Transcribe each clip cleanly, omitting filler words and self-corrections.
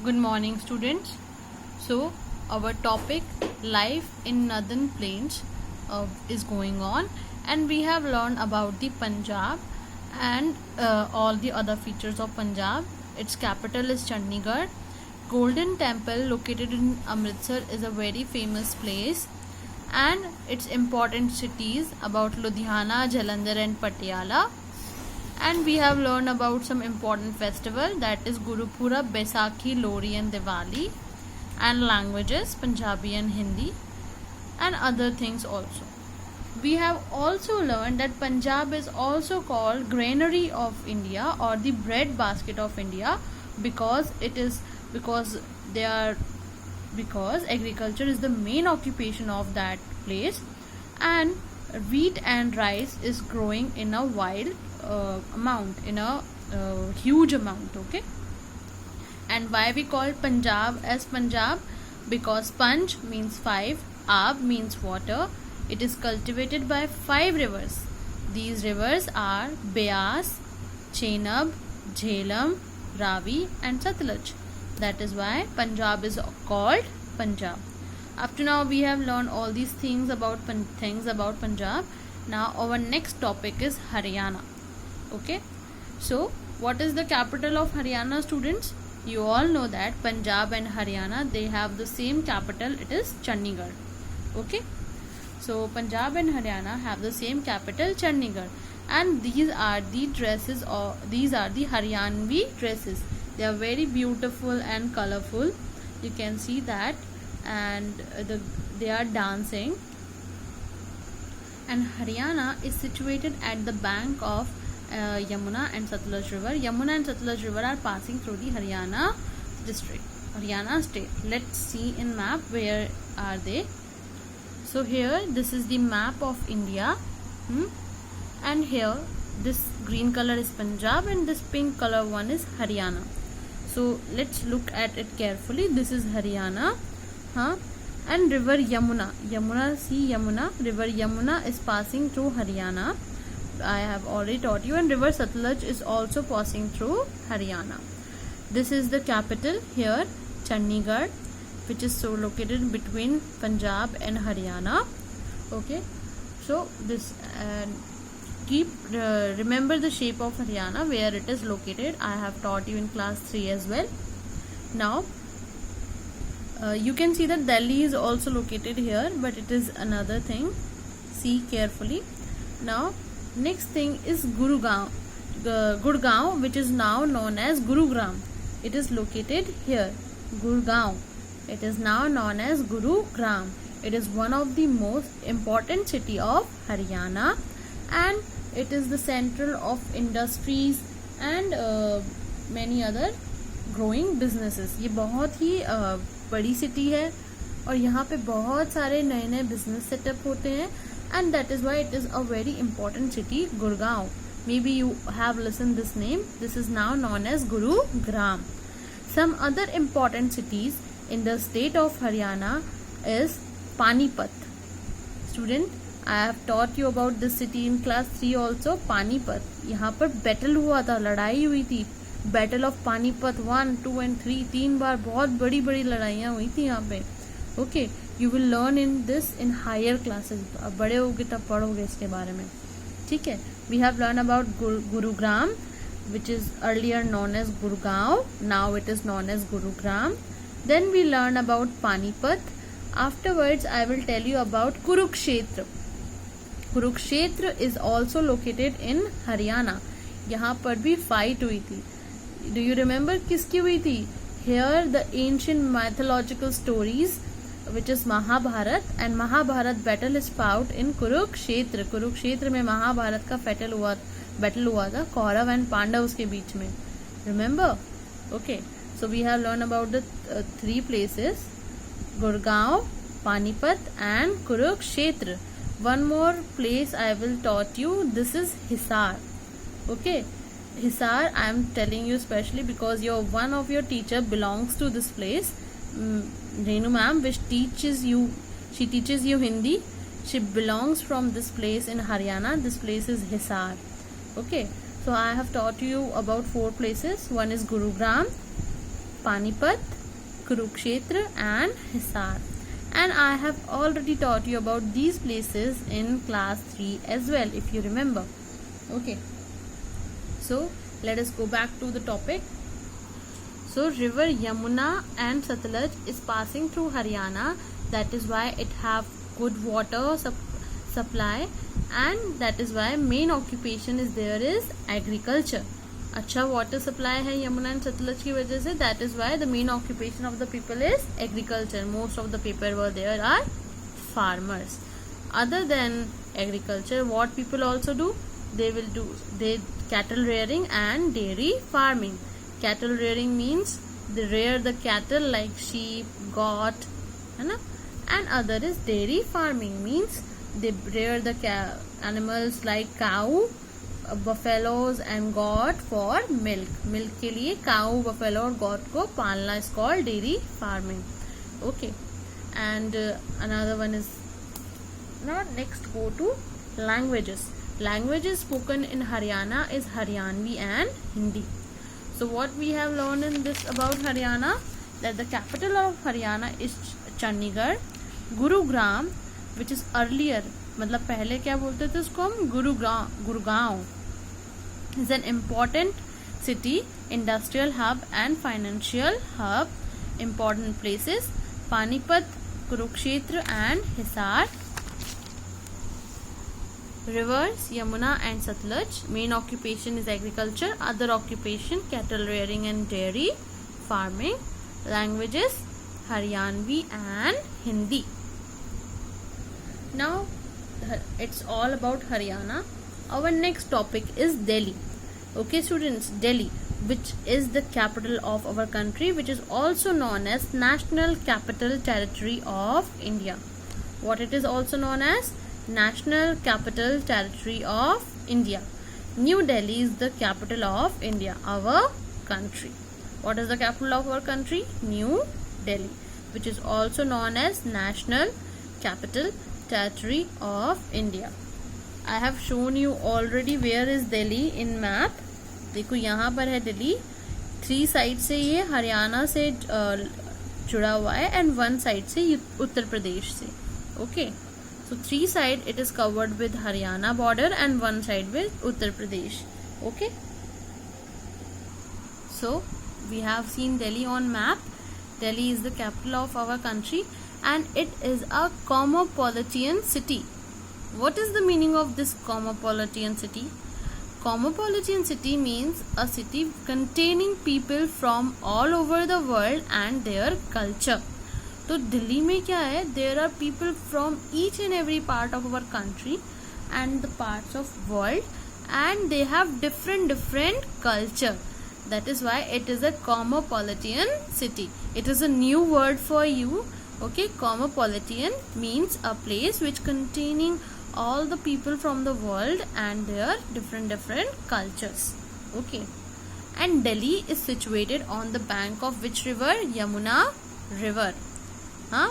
Good morning, students. So, our topic life in northern plains is going on, and we have learned about the Punjab and all the other features of Punjab. Its capital is Chandigarh. Golden Temple, located in Amritsar, is a very famous place, and its important cities about Ludhiana, Jalandhar, and Patiala. And we have learned about some important festival, that is Gurupurab, Baisakhi, Lohri and Diwali, and languages Punjabi and Hindi, and other things also. We have also learned that Punjab is also called granary of India or the bread basket of India because agriculture is the main occupation of that place, and wheat and rice is growing in a wild amount, in a huge amount. Okay, and why we call Punjab as Punjab? Because Panj means 5, Ab means water. It is cultivated by 5 rivers. These rivers are Beas, Chenab, Jhelum, Ravi and Satluj. That is why Punjab is called Punjab. Up to now we have learned all these things about Punjab. Now our next topic is Haryana. Okay, so what is the capital of Haryana, students? You all know that Punjab and Haryana, they have the same capital. It is Chandigarh. Okay, so Punjab and Haryana have the same capital, Chandigarh, and these are the dresses, or these are the Haryanvi dresses. They are very beautiful and colorful. You can see that, and they are dancing. And Haryana is situated at the bank of Yamuna and Satluj river. Yamuna and Satluj river are passing through the Haryana district, Haryana state. Let's see in map where are they. So here this is the map of India, and here this green color is Punjab and this pink color one is Haryana. So let's look at it carefully. This is Haryana, and river Yamuna, see Yamuna, river Yamuna is passing through Haryana. I have already taught you, and river Satluj is also passing through Haryana. This is the capital here, Chandigarh, which is so located between Punjab and Haryana. Okay, so this remember the shape of Haryana, where it is located. I have taught you in class 3 as well. Now you can see that Delhi is also located here, but it is another thing. See carefully. Now next thing is Gurgaon, which is now known as Gurugram. It is located here, Gurgaon. It is now known as Gurugram. It is one of the most important city of Haryana, and it is the center of industries and many other growing businesses. ये बहुत ही बड़ी city है, और यहाँ पे बहुत सारे नए नए बिजनेस सेटअप होते हैं, and that is why it is a very important city, Gurgaon. Maybe you have listened this name. This is now known as Gurugram. Some other important cities in the state of Haryana is Panipat. Student, I have taught you about this city in class 3 also. Panipat, यहाँ पर battle हुआ था, लड़ाई हुई थी. Battle of Panipat 1, 2 and 3, 3 बार बहुत बड़ी बड़ी लड़ाइयाँ हुई थी यहाँ पे. Okay, you will learn in this in higher classes. अब बड़े होगे तब पढ़ोगे इसके बारे में. ठीक है, we have learn about Gurugram, which is earlier known as Gurgaon. Now it is known as Gurugram. Then we learn about Panipat. Afterwards, I will tell you about Kurukshetra. Kurukshetra is also located in Haryana. यहाँ पर भी fight हुई थी. Do you remember किसकी हुई थी? Here the ancient mythological stories, which is Mahabharat, and Mahabharat battle is fought in Kurukshetra. Kurukshetra में महाभारत का बैटल हुआ था कौरव एंड पांडव के बीच में. Remember? Okay. So we have learned about the 3 places: Gurgaon, Panipat and Kurukshetra. One more place I will taught you. This is Hisar. Okay, Hisar I am telling you specially because one of your teacher belongs to this place, Renu ma'am, which teaches you Hindi. She belongs from this place in Haryana. This place is Hisar. Okay, so I have taught you about 4 places. One is Gurugram, Panipat, Kurukshetra and Hisar. And I have already taught you about these places in class 3 as well, if you remember. Okay, so let us go back to the topic. So river Yamuna and Satluj is passing through Haryana. That is why it have good water supply, and that is why main occupation is there is agriculture. अच्छा water supply है Yamuna and Sutlej की वजह से. That is why the main occupation of the people is agriculture. Most of the people were there are farmers. Other than agriculture what people also do, they cattle rearing and dairy farming. Cattle rearing means they rear the cattle like sheep, goat, है ना. And other is dairy farming means they rear the animals like cow, buffaloes and goat for milk. Milk के लिए cow, buffalo और goat को पालना is called dairy farming. Okay, and another one is, now next go to languages. Languages spoken in Haryana is Haryanvi and Hindi. So what we have learned in this about Haryana, that the capital of Haryana is Chandigarh. Gurugram, which is earlier, मतलब पहले क्या बोलते थे उसको हम, Gurgaon, is an important city, industrial hub and financial hub. Important places Panipat, Kurukshetra and Hisar. Rivers Yamuna and Satluj. Main occupation is agriculture. Other occupation cattle rearing and dairy farming. Languages Haryanvi and Hindi. Now it's all about Haryana. Our next topic is Delhi. Okay students, Delhi, which is the capital of our country, which is also known as National Capital Territory of India. What it is also known as? National Capital Territory of India. New Delhi is the capital of India, our country. What is the capital of our country? New Delhi, which is also known as National Capital Territory of India. I have shown you already where is Delhi in map. देखो यहाँ पर है Delhi. 3 side से ये हरियाणा से जुड़ा हुआ है and 1 साइड से उत्तर प्रदेश से. Okay, so 3 side it is covered with Haryana border and 1 side with Uttar Pradesh. Okay, so we have seen Delhi on map. Delhi is the capital of our country and it is a cosmopolitan city. What is the meaning of this cosmopolitan city? Cosmopolitan city means a city containing people from all over the world and their culture. तो दिल्ली में क्या है? There are people from each and every part of our country and the parts of world, and they have different culture. That is why it is a cosmopolitan city. It is a new word for you. Okay, cosmopolitan means a place which containing all the people from the world and their different cultures. Okay, and Delhi is situated on the bank of which river? Yamuna river.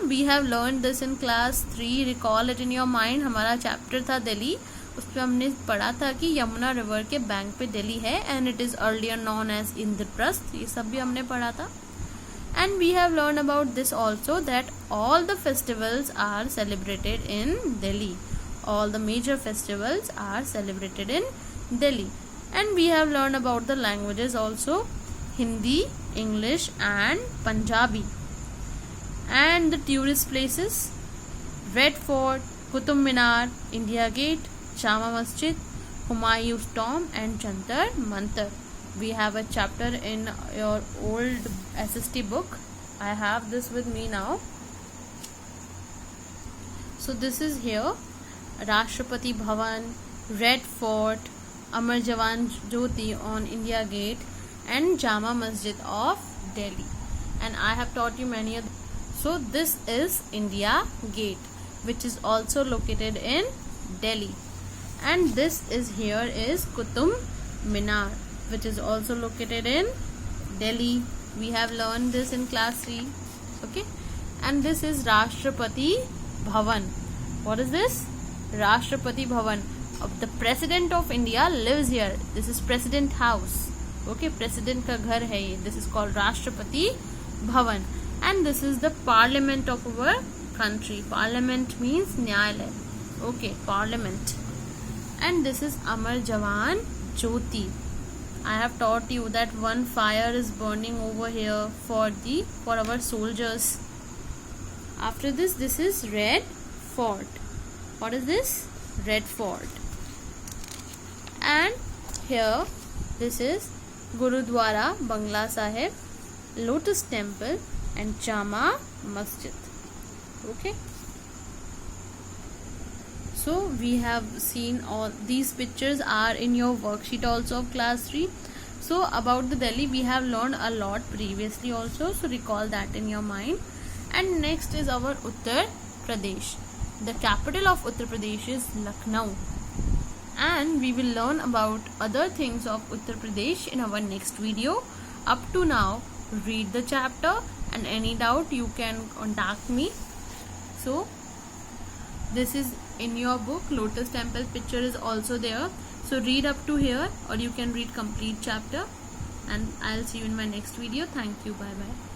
We have learned this in class 3. Recall it in your mind. हमारा chapter था दिल्ली, उस पर हमने पढ़ा था कि Yamuna river के bank पे दिल्ली है and it is earlier known as Indraprastha. ये सब भी हमने पढ़ा था. And we have learned about this also, that all the festivals are celebrated in Delhi. All the major festivals are celebrated in Delhi. And we have learned about the languages also, Hindi, English and Punjabi. And the tourist places, Red Fort, Qutub Minar, India Gate, Jama Masjid, Humayun's Tomb and Jantar Mantar. We have a chapter in your old SST book. I have this with me now. So this is here, Rashtrapati Bhavan, Red Fort, Amar Jawan Jyoti on India Gate and Jama Masjid of Delhi. And I have taught you many of. So this is India Gate, which is also located in Delhi. And this is here is Qutub Minar, which is also located in Delhi. We have learned this in class 3. Okay, and this is Rashtrapati Bhavan. What is this? Rashtrapati Bhavan. The President of India lives here. This is President House. Okay, president का घर है ये. This is called Rashtrapati Bhavan. And this is the parliament of our country. Parliament means न्यायालय. Okay, parliament. And this is Amar Jawan Jyoti. I have taught you that one fire is burning over here for our soldiers. After this is Red Fort. What is this? Red Fort. And here this is Gurudwara Bangla Sahib, Lotus Temple and Jama Masjid. Okay. So we have seen all these pictures are in your worksheet also of class 3. So about the Delhi we have learned a lot previously also, so recall that in your mind. And next is our Uttar Pradesh. The capital of Uttar Pradesh is Lucknow. And we will learn about other things of Uttar Pradesh in our next video. Up to now, read the chapter, and any doubt you can contact me. So this is in your book. Lotus Temple picture is also there. So read up to here, or you can read complete chapter. And I'll see you in my next video. Thank you. Bye bye.